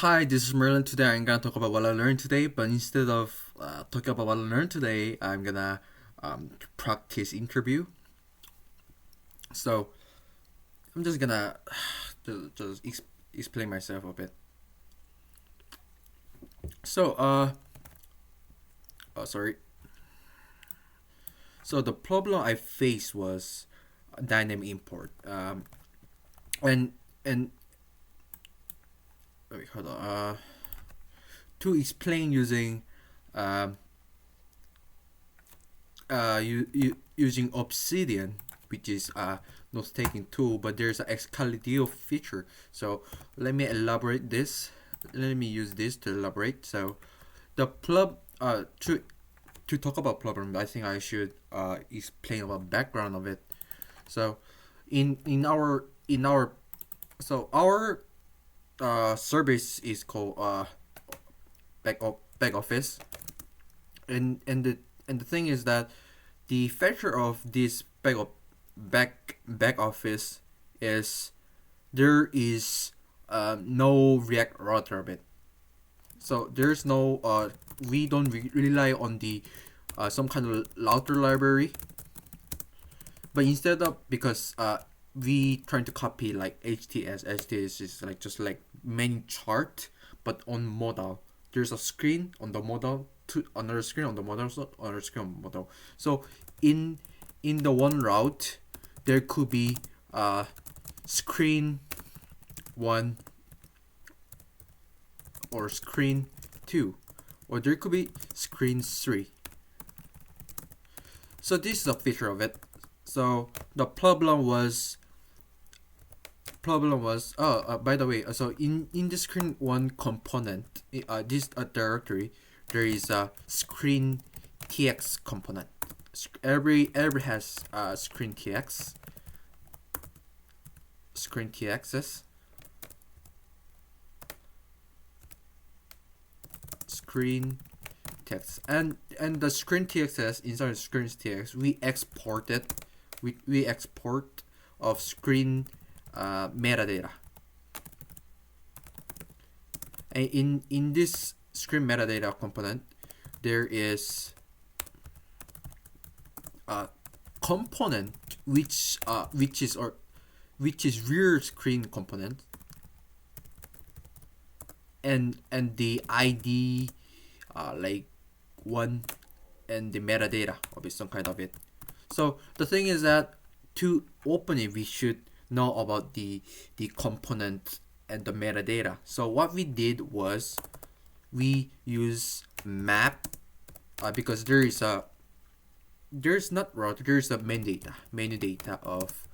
Hi, this is Merlin. Today I'm gonna talk about what I learned today, but instead of talking about what I learned today, I'm gonna practice interview. So I'm just gonna just explain myself a bit. So sorry. So the problem I faced was dynamic import. And and wait, hold on. To explain using um using Obsidian, which is a note-taking tool, but there's an Excalidio feature. So let me elaborate this. Let me use this to elaborate. So the plug to talk about problem, I think I should explain about background of it. So in our so our service is called back office, and the thing is that the feature of this back office is there is no React router of it. So there's no we don't rely on the some kind of router library, but instead of because we trying to copy like HTS is like just like main chart, but on model there's a screen on the model to another screen on the model, so another screen on the model. So in in the one route there could be screen one or screen two, or there could be screen three. So this is a feature of it. So the by the way, so in the screen one component, this directory, there is a screen tx component. Every has screen txs, screen text, and the screen txs inside the screen tx we export it. We export of screen metadata. And in this screen metadata component, there is a component which is rear screen component, and the ID like one, and the metadata of it, some kind of it. So the thing is that to open it, we should know about the component and the metadata. So what we did was we use map, because there's not router, there's a main data of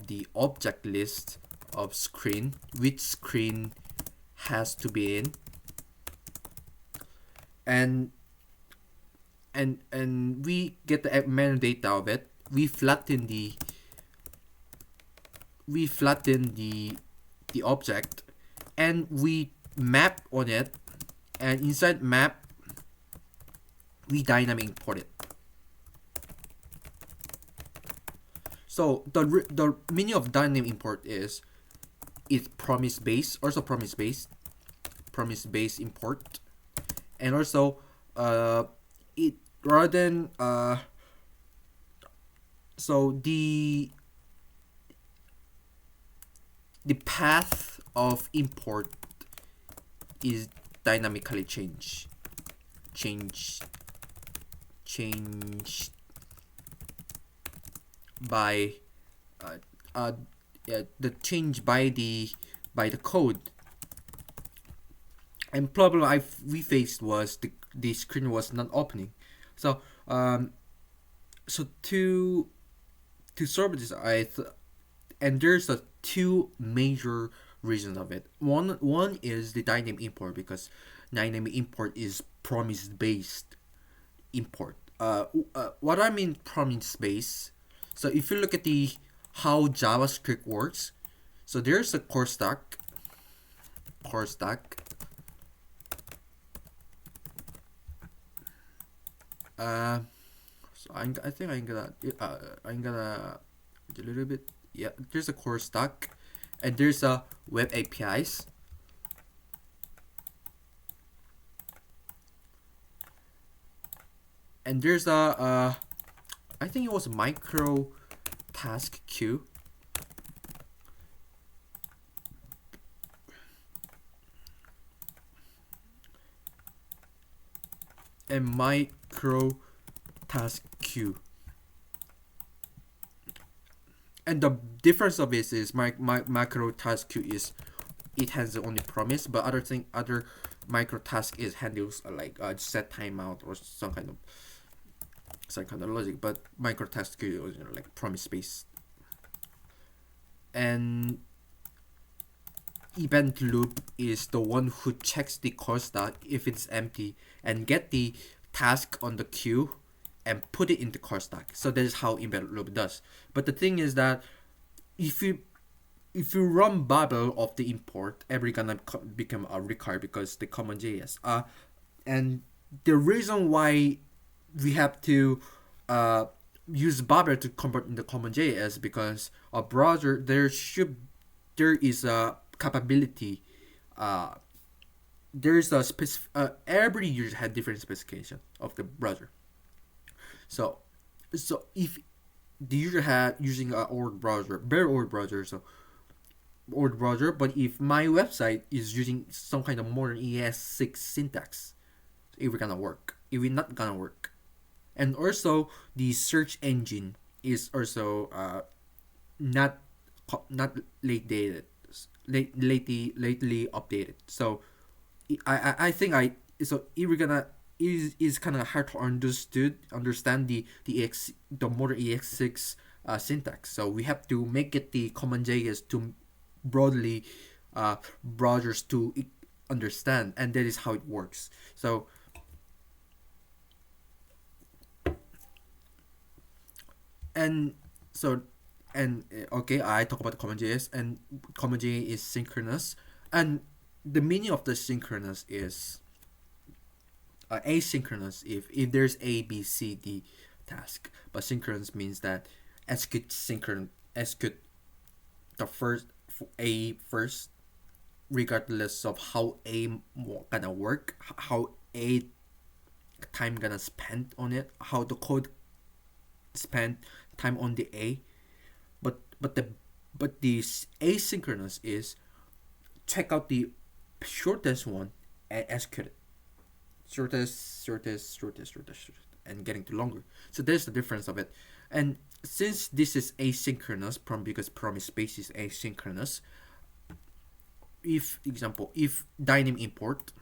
the object list of screen, which screen has to be in, and we get the metadata of it. We flatten the object, and we map on it, and inside map we dynamic import it. So the meaning of dynamic import is it's promise based, also promise based import, and also it rather than so the path of import is dynamically change by uh, uh, the change by the code. And problem we faced was the screen was not opening. So so to solve this, and there's a two major reasons of it. One is the dynamic import, because dynamic import is promise based import. What I mean promise based. So if you look at the how JavaScript works, so there's a core stack. So I think I'm gonna a little bit, yeah. There's a core stack, and there's a web APIs, and there's a I think it was micro task queue, and micro task queue. And the difference of this is my macro task queue is it has only promise, but other micro task is handles like set timeout or some kind of logic. But micro task queue is like promise based. And event loop is the one who checks the call stack if it's empty and get the task on the queue and put it in the call stack. So that is how event loop does. But the thing is that if you run Babel of the import, every gonna become a require because the common JS. And the reason why we have to use Babel to convert in the common JS because a browser there is a capability. There's a every user had different specification of the browser. So if the user had using a old browser, very old browser, but if my website is using some kind of modern ES6 syntax, it will gonna work. It will not gonna work. And also the search engine is also not lately updated. So I think it will gonna is kind of hard to understand the modern EX6 syntax. So we have to make it the common JS to broadly browsers to understand, and that is how it works. So and so and okay, I talk about common JS, and common JS is synchronous, and the meaning of the synchronous is asynchronous if there's A B C D task, but synchronous means that execute the first regardless of how A gonna work, how A time gonna spend on it, how the code spend time on the A, but the asynchronous is check out the shortest one and execute it. Shortest, and getting to longer. So there's the difference of it. And since this is asynchronous, because promise space is asynchronous, if dynamic import,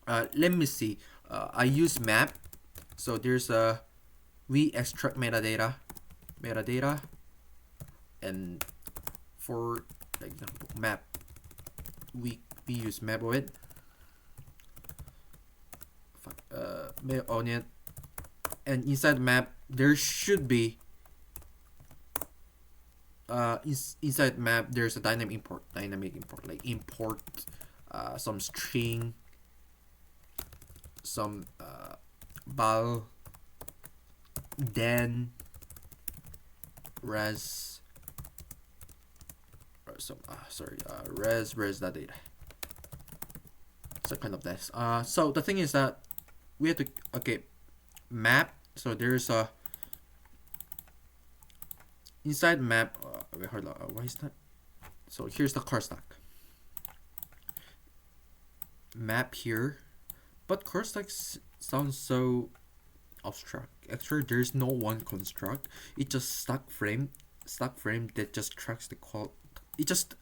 let me see. I use map. So there's we extract metadata, and for example map, we use map of it. On it, and inside map there should be inside map there's a dynamic import like import some string, some val, then res some res that data, so kind of this. So the thing is that we have to map. So there's a inside map. Wait, hold on. Why is that? So here's the car stack map here, but car stack sounds so abstract. Actually, there's no one construct. It just stack frame that just tracks the call.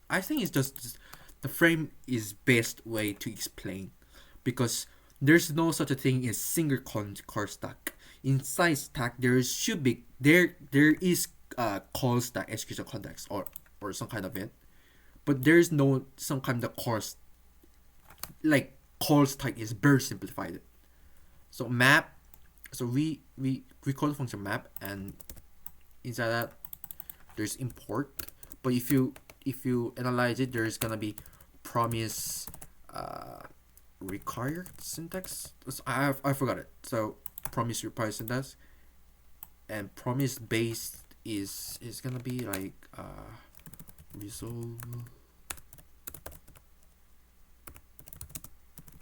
I think it's just the frame is best way to explain, because there's no such a thing as single car stack. Inside stack there is call stack execution context or some kind of it, but there is no some kind of course like call stack is very simplified. So map, so we call the function map, and inside that there's import. But if you analyze it, there's gonna be promise required syntax. I forgot it. So promise required syntax, and promise based is gonna be like resolve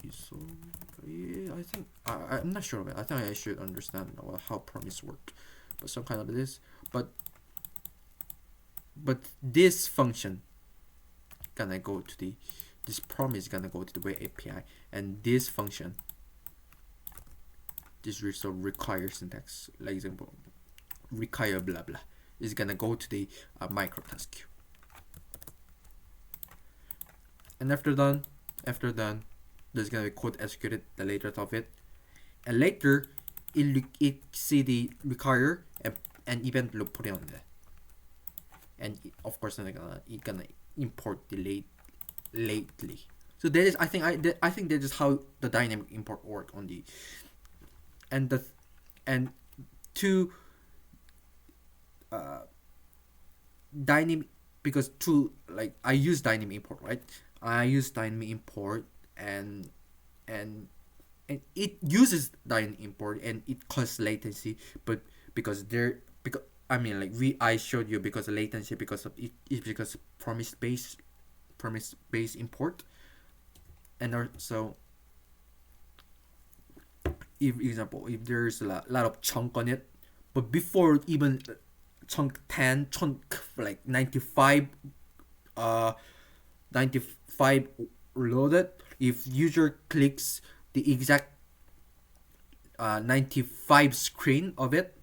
resolve. Yeah, I think I'm not sure of it. I think I should understand how promise work, but some kind of this. But this function gonna go to the this promise gonna go to the web API, and this function, this result require syntax, like example, require blah blah, is gonna go to the micro task queue. And after done, there's gonna be code executed the later of it, and later it see the require and an event loop put it on there, and of course it gonna import the lately. So that is I think that is how the dynamic import work on the and to dynamic, because to like I use dynamic import, right? I use dynamic import and it uses dynamic import and it causes latency, but because I mean like I showed you because of latency because of it is because promise based import, and also if example if there's a lot of chunk on it, but before even chunk 10 chunk like 95 loaded, if user clicks the exact 95 screen of it,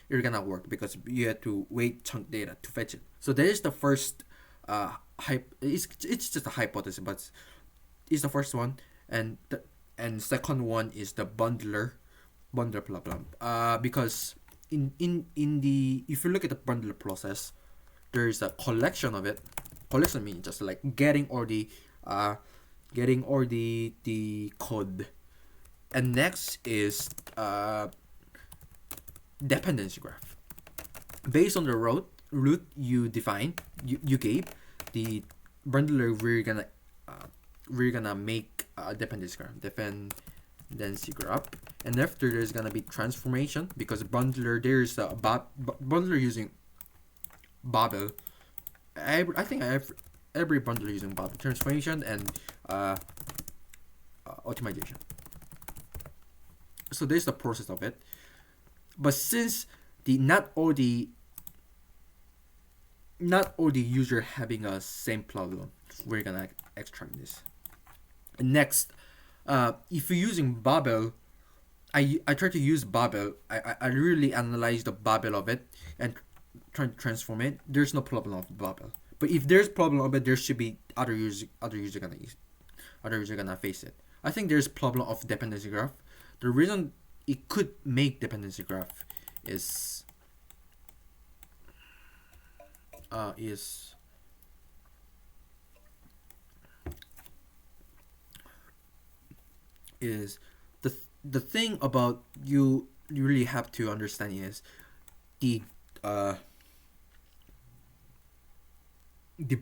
you're gonna work because you have to wait chunk data to fetch it. So that is the first it's just a hypothesis, but it's the first one, and second one is the bundler blah blah. Because in the if you look at the bundler process, there's a collection of it. Collection means just like getting all the code, and next is dependency graph. Based on the route you define, you gave the bundler, we're gonna make a dependency graph, and after there's gonna be transformation, because bundler there's a bundler using Babel. I think every bundler using Babel transformation and optimization. So there's the process of it, but since not all the user having a same problem, we're gonna extract this. Next, if you're using Babel, I try to use Babel. I really analyze the Babel of it and try to transform it. There's no problem of Babel, but if there's problem of it, there should be other user gonna face it. I think there's problem of dependency graph. The reason it could make dependency graph is the thing about you really have to understand is the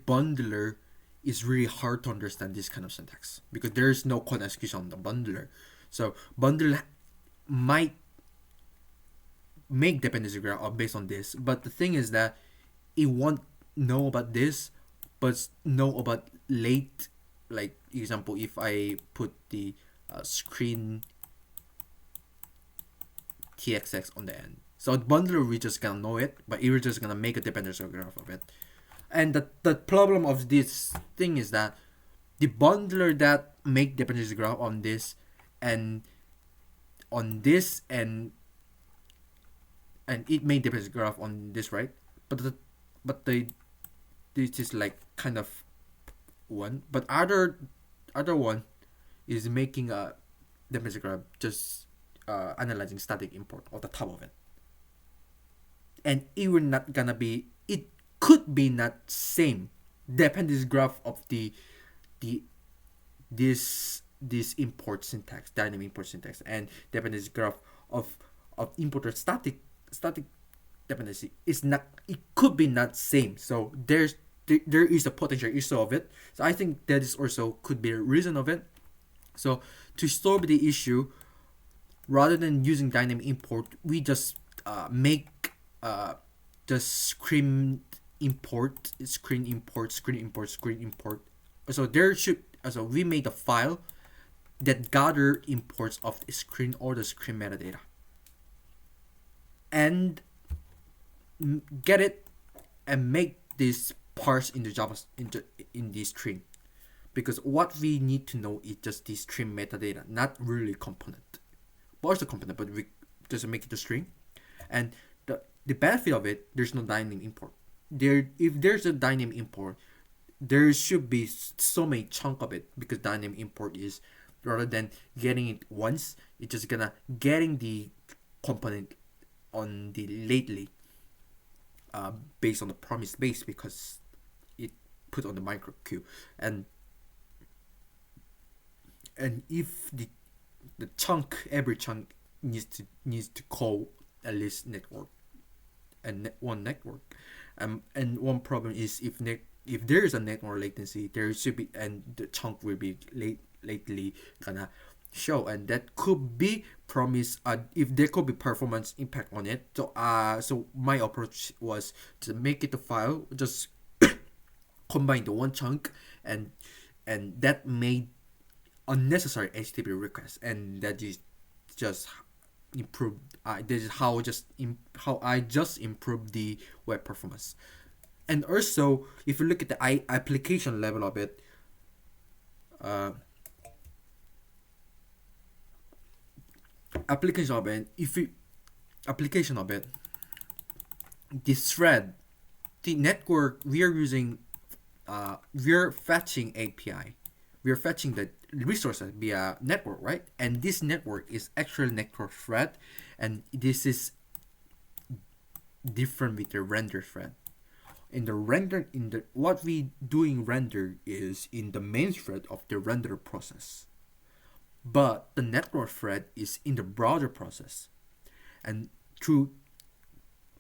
bundler is really hard to understand this kind of syntax because there's no code execution on the bundler. So bundler might make dependency graph based on this, but the thing is that it won't know about this, but know about late. Like example, if I put the screen txx on the end, so bundler we just gonna know it, but we're just gonna make a dependency graph of it. And the problem of this thing is that the bundler that make dependency graph on this and on this and it made dependency graph on this, right? But this is like kind of one, but other one is making a dependency graph just analyzing static import on the top of it, and it will not gonna be, it could be not same dependency graph of this import syntax, dynamic import syntax, and dependency graph of importer static dependency is not, it could be not same. So there is a potential issue of it. So I think that is also could be a reason of it. So to solve the issue, rather than using dynamic import, we just make just screen import, screen import, screen import, screen import. So there should, so we made a file that gather imports of the screen or the screen metadata and get it and make this parse in the Java in the string, because what we need to know is just the string metadata, not really component. But also component, but we just make it a string, and the benefit of it, there's no dynamic import. There, if there's a dynamic import, there should be so many chunk of it, because dynamic import is rather than getting it once, it's just gonna getting the component on the lately, based on the promise base, because it put on the micro queue, and if the chunk, every chunk needs to call at least network and one network, and one problem is if there is a network latency, there should be, and the chunk will be lately gonna show, and that could be promise, if there could be performance impact on it. So my approach was to make it a file, just combine the one chunk, and that made unnecessary HTTP requests, and that is just improved. This is how I just improved the web performance. And also, if you look at the application level of it, uh, application of it, if you application of it, this thread, the network we are using, we're fetching API, we're fetching the resources via network, right? And this network is actually network thread, and this is different with the render thread. In the render, in the what we doing render is in the main thread of the render process, but the network thread is in the browser process, and to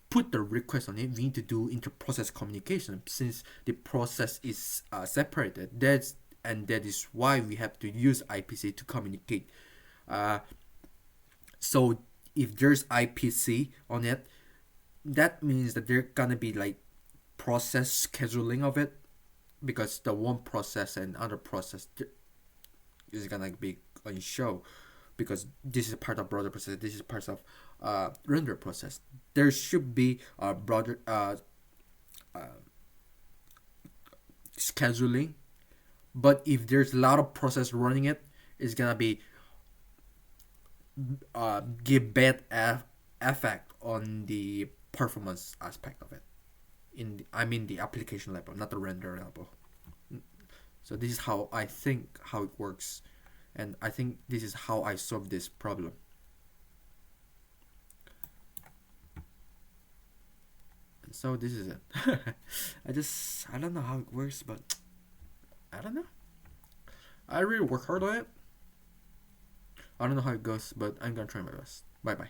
put the request on it, we need to do inter-process communication, since the process is separated. That is why we have to use IPC to communicate. So if there's IPC on it, that means that there gonna be like process scheduling of it, because the one process and other process is gonna be on show, because this is part of broader process, this is part of render process. There should be a broader scheduling, but if there's a lot of process running it, it's gonna be give bad effect on the performance aspect of it. I mean the application level, not the render level. So this is how I think how it works, and I think this is how I solve this problem. And so this is it. I don't know how it works, but I don't know. I really work hard on it. I don't know how it goes, but I'm gonna try my best. Bye bye.